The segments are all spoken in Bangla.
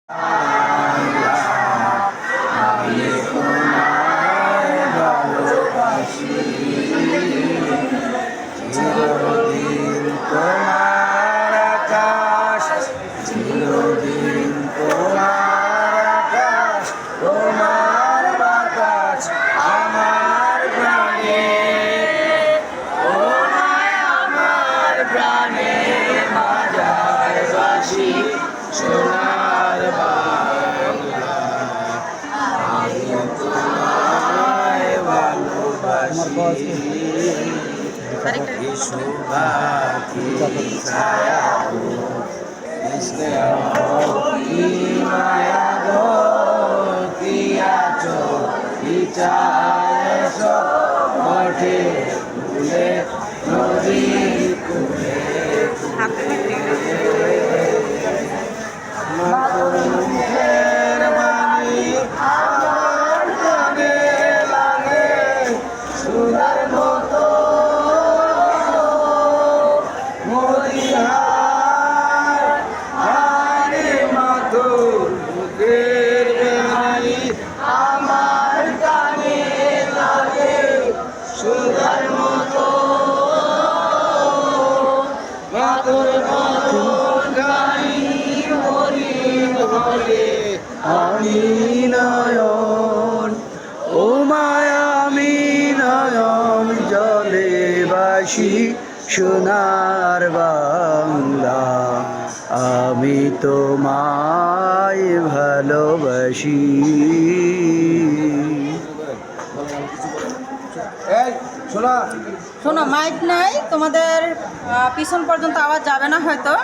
আমি তোমায় ভালোবাসি, চিরদিন তোমার আকাশ, চিরদিন তোমার আকাশ, তোমার বাতাস আমার প্রাণে, তোমায় আমার প্রাণে বাজায় বাঁশি সোনার বাংলা। আমি তোমায় ভালোবাসি, সুভাকি ছায়া কি মায়া গো, কি আছো কি চায় সব মাঠে ভুলে নদীর কুলে, মুখের বাণী আমার কানে লাগে সুধার মতো, মরিহার হারে মতো মুখের বাণী আমার কানে লাগে সুধার মতো, মাতর মতন গাই হরিণ হলে আমি নয়ন, ও মায়া আমি নয়ন জলে বাসি সোনার বাংলা। আমি তোমায় ভালোবাসি। শোনো, মাইক নাই তোমাদের, পিছন পর্যন্ত আওয়াজ যাবে না হয়তো।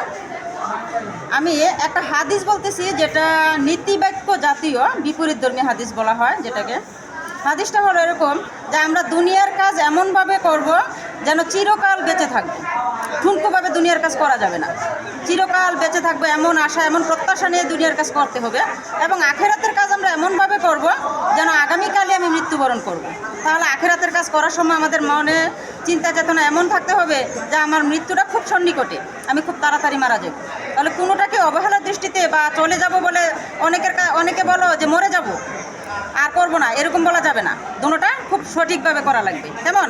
আমি একটা হাদিস বলতেছি, যেটা নীতিবাক্য জাতীয় বিপরীতধর্মী হাদিস বলা হয় যেটাকে। হাদিসটা হলো এরকম যে আমরা দুনিয়ার কাজ এমনভাবে করব যেন চিরকাল বেঁচে থাকবো। ঠুনকোভাবে দুনিয়ার কাজ করা যাবে না, চিরকাল বেঁচে থাকবো এমন আশা এমন প্রত্যাশা নিয়ে দুনিয়ার কাজ করতে হবে। এবং আখেরাতের কাজ আমরা এমনভাবে করব যেন আগামীকালে আমি মৃত্যুবরণ করব। তাহলে আখেরাতের কাজ করার সময় আমাদের মনে চিন্তা চেতনা এমন থাকতে হবে যে আমার মৃত্যুটা খুব সন্নিকটে, আমি খুব তাড়াতাড়ি মারা যাব। তাহলে কোনোটাকে অবহেলার দৃষ্টিতে বা চলে যাব বলে অনেকে বলো যে মরে যাব আর করব না, এরকম বলা যাবে না। দুটোটা খুব সঠিকভাবে করা লাগবে। কেমন?